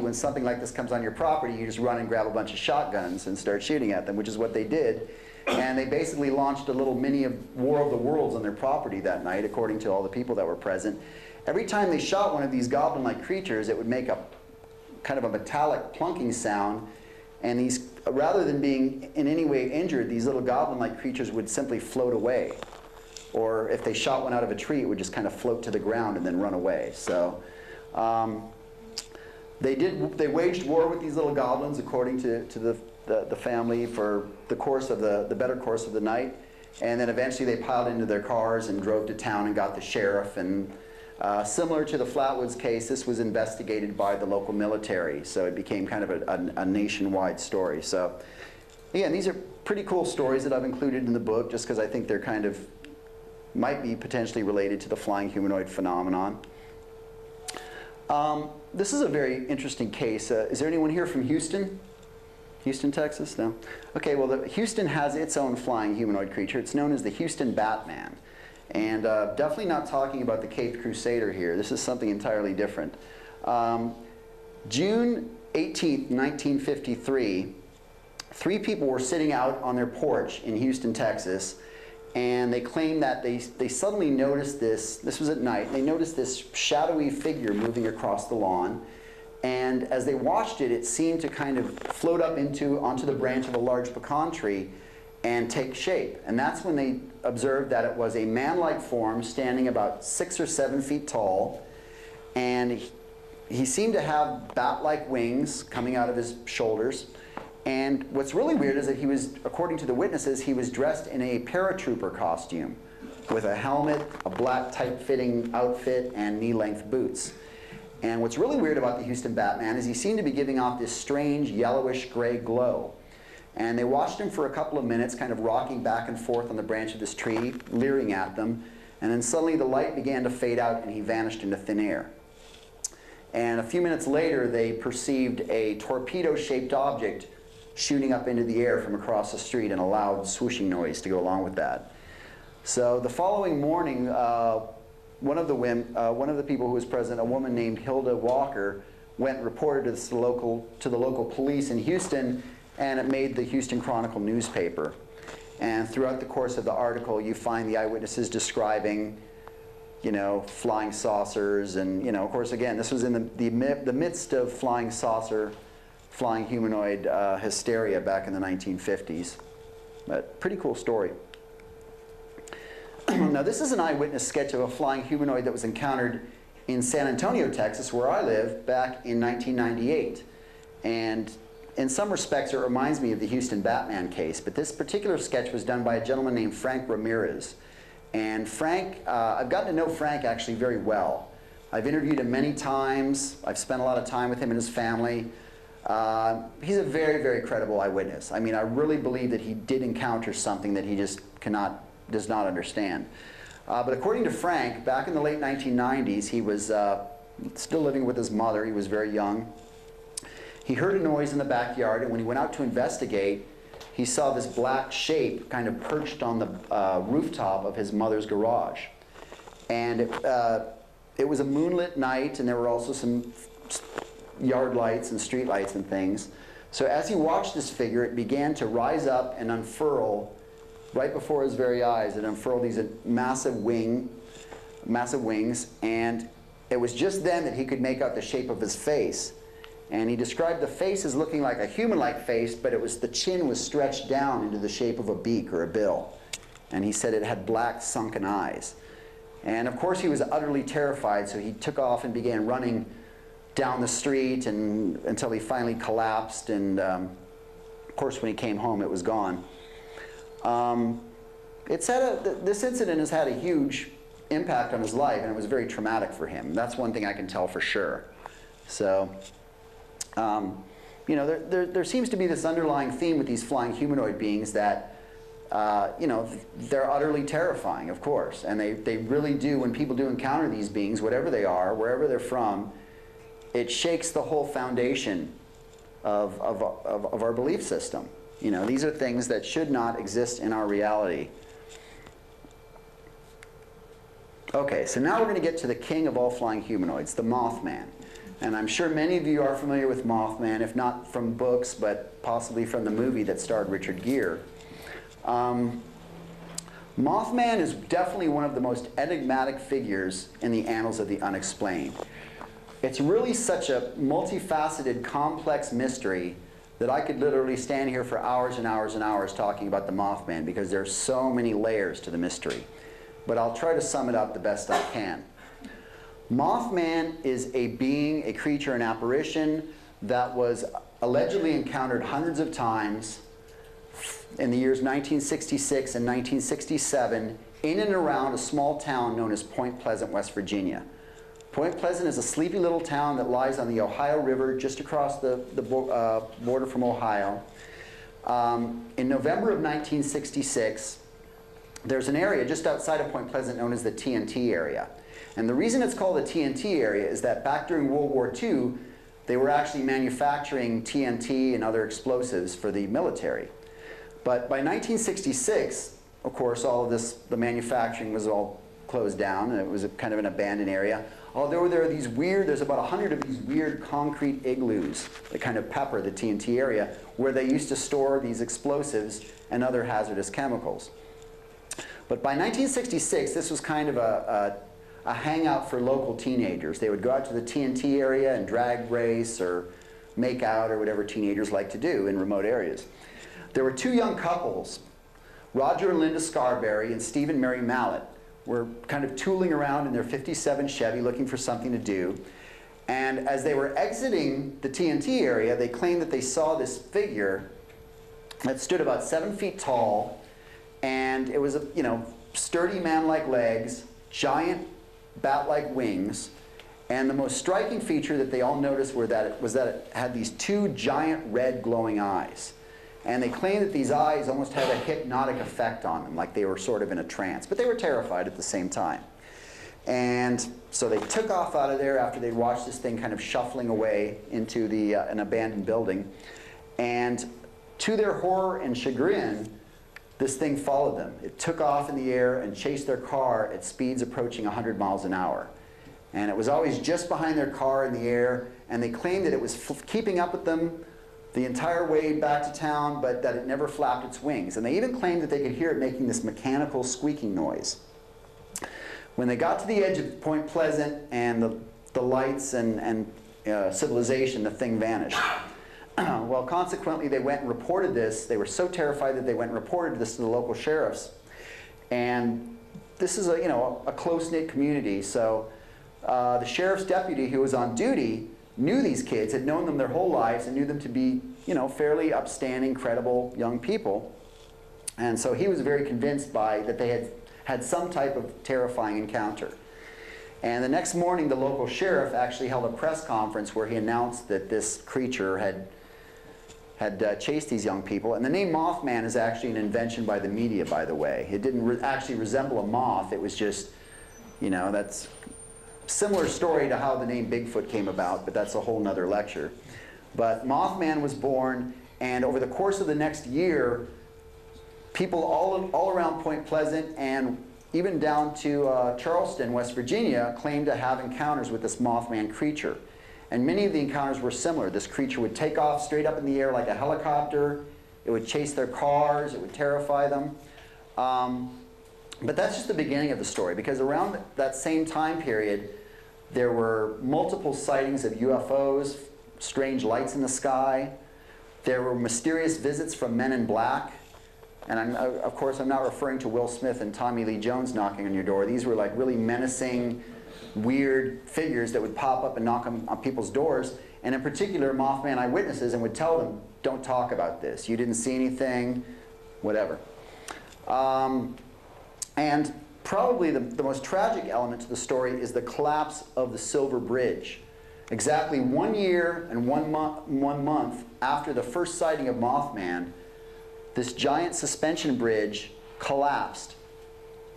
when something like this comes on your property, you just run and grab a bunch of shotguns and start shooting at them, which is what they did. And they basically launched a little mini War of the Worlds on their property that night, according to all the people that were present. Every time they shot one of these goblin-like creatures, it would make a kind of a metallic plunking sound, and these, rather than being in any way injured, these little goblin-like creatures would simply float away. Or if they shot one out of a tree, it would just kind of float to the ground and then run away. So they waged war with these little goblins, according to the family, for the course of the better course of the night. And then eventually they piled into their cars and drove to town and got the sheriff. And similar to the Flatwoods case, this was investigated by the local military, so it became kind of a nationwide story. So again, these are pretty cool stories that I've included in the book, just because I think they're kind of, might be potentially related to the flying humanoid phenomenon. This is a very interesting case. Is there anyone here from Houston? Houston, Texas? No? Okay, well, Houston has its own flying humanoid creature. It's known as the Houston Batman. And definitely not talking about the Caped Crusader here. This is something entirely different. June 18th, 1953, 3 people were sitting out on their porch in Houston, Texas, and they claimed that they suddenly noticed this was at night, they noticed this shadowy figure moving across the lawn, and as they watched it, it seemed to kind of float up onto the branch of a large pecan tree and take shape. And that's when they observed that it was a man-like form standing about 6 or 7 feet tall, and he seemed to have bat-like wings coming out of his shoulders. And what's really weird is that he was, according to the witnesses, he was dressed in a paratrooper costume with a helmet, a black tight-fitting outfit, and knee-length boots. And what's really weird about the Houston Batman is he seemed to be giving off this strange yellowish-gray glow. And they watched him for a couple of minutes, kind of rocking back and forth on the branch of this tree, leering at them. And then suddenly the light began to fade out and he vanished into thin air. And a few minutes later, they perceived a torpedo-shaped object shooting up into the air from across the street, and a loud swooshing noise to go along with that. So the following morning, one of the people who was present, a woman named Hilda Walker, went and reported to the local police in Houston, and it made the Houston Chronicle newspaper. And throughout the course of the article, you find the eyewitnesses describing, you know, flying saucers, and, you know, of course, again, this was in the midst of flying saucer, flying humanoid hysteria back in the 1950s. But pretty cool story. Now, this is an eyewitness sketch of a flying humanoid that was encountered in San Antonio, Texas, where I live, back in 1998. And in some respects, it reminds me of the Houston Batman case, but this particular sketch was done by a gentleman named Frank Ramirez. And Frank, I've gotten to know Frank actually very well. I've interviewed him many times. I've spent a lot of time with him and his family. He's a very, very credible eyewitness. I mean, I really believe that he did encounter something that he just does not understand. But according to Frank, back in the late 1990s, he was still living with his mother. He was very young. He heard a noise in the backyard, and when he went out to investigate, he saw this black shape kind of perched on the rooftop of his mother's garage. And it was a moonlit night, and there were also some yard lights and street lights and things. So as he watched this figure, it began to rise up and unfurl right before his very eyes. It unfurled these massive wings, and it was just then that he could make out the shape of his face. And he described the face as looking like a human-like face, but the chin was stretched down into the shape of a beak or a bill. And he said it had black sunken eyes. And of course he was utterly terrified, so he took off and began running down the street until he finally collapsed, and of course when he came home it was gone. This incident has had a huge impact on his life, and it was very traumatic for him. That's one thing I can tell for sure. So, you know, there seems to be this underlying theme with these flying humanoid beings that, you know, they're utterly terrifying, of course, and they really do, when people do encounter these beings, whatever they are, wherever they're from, it shakes the whole foundation of our belief system. You know, these are things that should not exist in our reality. Okay, so now we're going to get to the king of all flying humanoids, the Mothman. And I'm sure many of you are familiar with Mothman, if not from books, but possibly from the movie that starred Richard Gere. Mothman is definitely one of the most enigmatic figures in the annals of the unexplained. It's really such a multifaceted, complex mystery that I could literally stand here for hours and hours and hours talking about the Mothman, because there's so many layers to the mystery. But I'll try to sum it up the best I can. Mothman is a being, a creature, an apparition that was allegedly encountered hundreds of times in the years 1966 and 1967 in and around a small town known as Point Pleasant, West Virginia. Point Pleasant is a sleepy little town that lies on the Ohio River just across the border from Ohio. In November of 1966, there's an area just outside of Point Pleasant known as the TNT area. And the reason it's called the TNT area is that back during World War II, they were actually manufacturing TNT and other explosives for the military. But by 1966, of course, all of this, the manufacturing was all closed down, and it was kind of an abandoned area. Although there are these weird, there's about 100 of these weird concrete igloos that kind of pepper the TNT area, where they used to store these explosives and other hazardous chemicals. But by 1966, this was kind of a hangout for local teenagers. They would go out to the TNT area and drag race or make out or whatever teenagers like to do in remote areas. There were two young couples, Roger and Linda Scarberry and Steve and Mary Mallett, were kind of tooling around in their '57 Chevy looking for something to do. And as they were exiting the TNT area, they claimed that they saw this figure that stood about 7 feet tall, and it was a, sturdy man-like legs, giant bat-like wings, and the most striking feature that they all noticed was that it had these two giant red glowing eyes. And they claimed that these eyes almost had a hypnotic effect on them, like they were sort of in a trance, but they were terrified at the same time. And so they took off out of there after they'd watched this thing kind of shuffling away into an abandoned building. And to their horror and chagrin, this thing followed them. It took off in the air and chased their car at speeds approaching 100 miles an hour. And it was always just behind their car in the air, and they claimed that it was keeping up with them the entire way back to town, but that it never flapped its wings. And they even claimed that they could hear it making this mechanical squeaking noise. When they got to the edge of Point Pleasant and the lights and civilization, the thing vanished. Well, consequently, they went and reported this. They were so terrified that they went and reported this to the local sheriffs. And this is a close-knit community, so the sheriff's deputy who was on duty knew these kids, had known them their whole lives, and knew them to be, fairly upstanding, credible young people. And so he was very convinced that they had some type of terrifying encounter. And the next morning, the local sheriff actually held a press conference where he announced that this creature had chased these young people. And the name Mothman is actually an invention by the media, by the way. It didn't actually resemble a moth. It was just, that's similar story to how the name Bigfoot came about, but that's a whole nother lecture. But Mothman was born, and over the course of the next year, people all around Point Pleasant and even down to Charleston, West Virginia, claimed to have encounters with this Mothman creature. And many of the encounters were similar. This creature would take off straight up in the air like a helicopter. It would chase their cars. It would terrify them. But that's just the beginning of the story, because around that same time period, there were multiple sightings of UFOs, strange lights in the sky. There were mysterious visits from men in black. And of course, I'm not referring to Will Smith and Tommy Lee Jones knocking on your door. These were like really menacing, weird figures that would pop up and knock on people's doors. And in particular, Mothman eyewitnesses, and would tell them, don't talk about this. You didn't see anything, whatever. And probably the most tragic element to the story is the collapse of the Silver Bridge. Exactly 1 year and 1 month after the first sighting of Mothman, this giant suspension bridge collapsed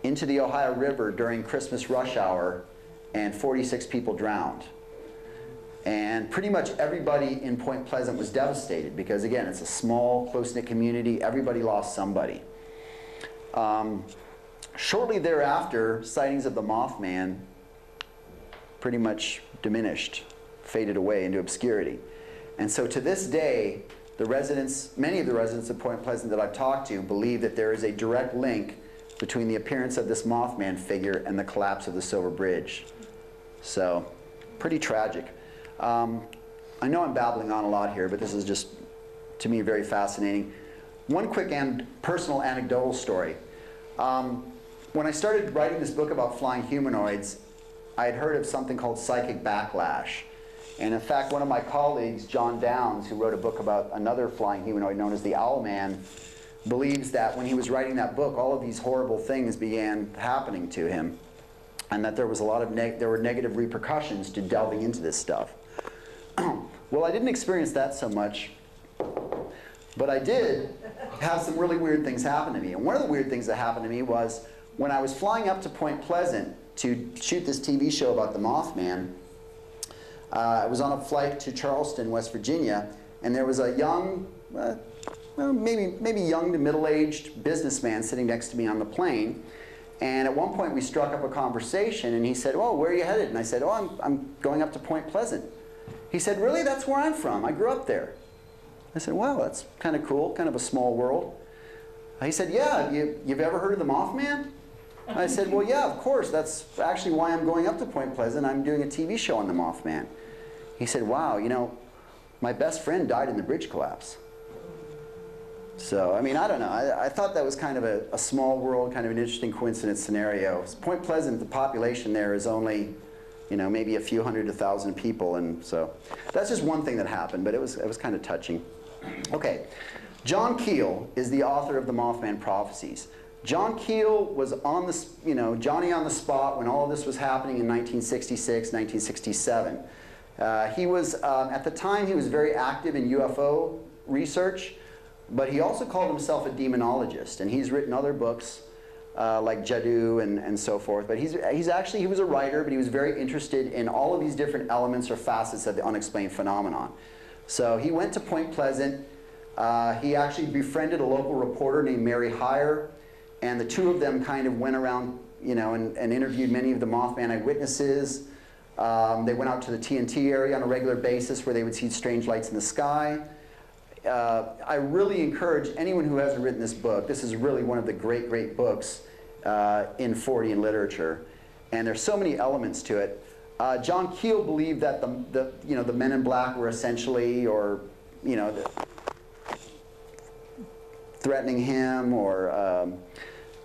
into the Ohio River during Christmas rush hour, and 46 people drowned. And pretty much everybody in Point Pleasant was devastated, because again, it's a small, close-knit community. Everybody lost somebody. Shortly thereafter, sightings of the Mothman pretty much diminished faded away into obscurity. And so to this day, the residents, many of the residents of Point Pleasant that I've talked to believe that there is a direct link between the appearance of this Mothman figure and the collapse of the Silver Bridge. So, pretty tragic. I know I'm babbling on a lot here, but this is just, to me, very fascinating. One quick and personal anecdotal story. When I started writing this book about flying humanoids, I had heard of something called psychic backlash. And in fact, one of my colleagues, John Downs, who wrote a book about another flying humanoid known as the Owl Man, believes that when he was writing that book, all of these horrible things began happening to him, and that there was a lot of there were negative repercussions to delving into this stuff. Well, I didn't experience that so much, but I did have some really weird things happen to me. And one of the weird things that happened to me was when I was flying up to Point Pleasant to shoot this TV show about the Mothman. I was on a flight to Charleston, West Virginia, and there was a young, well, maybe young to middle-aged businessman sitting next to me on the plane. And at one point we struck up a conversation, and he said, "Oh, where are you headed?" And I said, "Oh, I'm going up to Point Pleasant." He said, "Really? That's where I'm from. I grew up there." I said, "Wow, that's kind of cool, kind of a small world." He said, "Yeah, you've ever heard of the Mothman?" I said, "Well, yeah, of course. That's actually why I'm going up to Point Pleasant. I'm doing a TV show on the Mothman." He said, "Wow, you know, my best friend died in the bridge collapse." So, I mean, I don't know. I thought that was kind of a small world, kind of an interesting coincidence scenario. Point Pleasant, the population there is only, you know, maybe a few hundred to 1,000 people, and so that's just one thing that happened, but it was kind of touching. Okay, John Keel is the author of the Mothman Prophecies. John Keel was on the, you know, Johnny on the spot when all of this was happening in 1966, 1967. He was, at the time, he was very active in UFO research, but he also called himself a demonologist, and he's written other books like Jadoo and so forth. But he was a writer, but he was very interested in all of these different elements or facets of the unexplained phenomenon. So he went to Point Pleasant. He actually befriended a local reporter named Mary Heyer, and the two of them kind of went around, you know, and interviewed many of the Mothman eyewitnesses. They went out to the TNT area on a regular basis where they would see strange lights in the sky. I really encourage anyone who hasn't written this book. This is really one of the great, great books in Fortean literature, and there's so many elements to it. John Keel believed that the men in black were essentially, or threatening him, or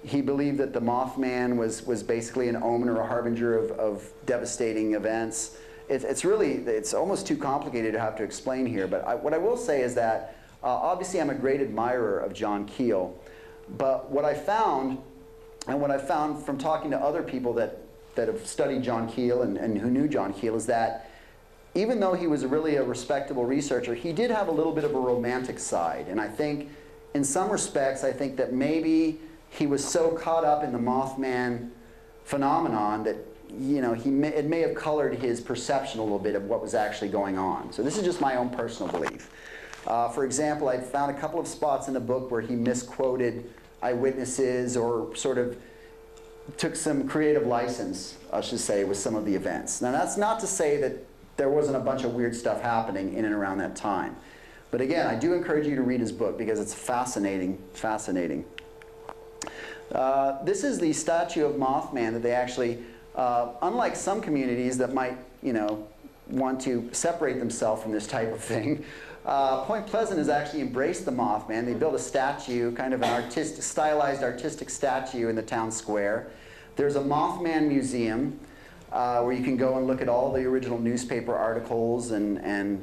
he believed that the Mothman was basically an omen or a harbinger of devastating events. It's almost too complicated to have to explain here, but what I will say is that obviously I'm a great admirer of John Keel, but what I found, and what I found from talking to other people that have studied John Keel and who knew John Keel, is that even though he was really a respectable researcher, he did have a little bit of a romantic side. And I think, in some respects, I think that maybe he was so caught up in the Mothman phenomenon that it may have colored his perception a little bit of what was actually going on. So this is just my own personal belief. For example, I found a couple of spots in the book where he misquoted eyewitnesses, or sort of took some creative license, I should say, with some of the events. Now, that's not to say that there wasn't a bunch of weird stuff happening in and around that time. But again, I do encourage you to read his book because it's fascinating, fascinating. This is the statue of Mothman that they actually, unlike some communities that might, want to separate themselves from this type of thing, Point Pleasant has actually embraced the Mothman. They built a statue, kind of an stylized artistic statue in the town square. There's a Mothman museum where you can go and look at all the original newspaper articles and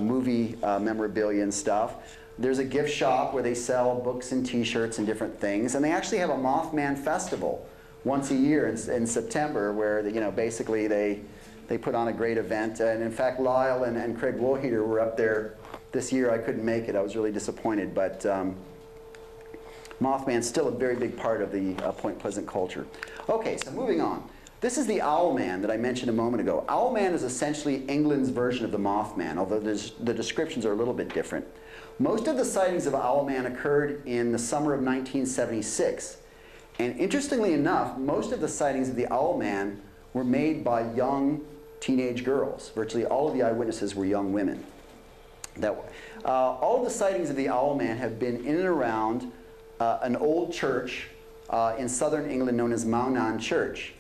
movie memorabilia and stuff. There's a gift shop where they sell books and t-shirts and different things. And they actually have a Mothman festival once a year in September where, basically they put on a great event. And in fact, Lyle and Craig Woolheater were up there this year. I couldn't make it. I was really disappointed. But Mothman's still a very big part of the Point Pleasant culture. Okay, so moving on. This is the Owl Man that I mentioned a moment ago. Owl Man is essentially England's version of the Mothman, although the descriptions are a little bit different. Most of the sightings of Owl Man occurred in the summer of 1976. And interestingly enough, most of the sightings of the Owl Man were made by young teenage girls. Virtually all of the eyewitnesses were young women. All of the sightings of the Owlman have been in and around an old church in southern England known as Mothman Church.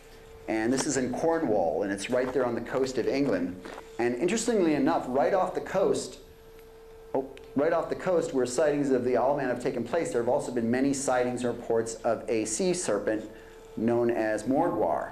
And this is in Cornwall, and it's right there on the coast of England. And interestingly enough, right off the coast where sightings of the Owlman have taken place, there have also been many sightings and reports of a sea serpent known as Mordwar.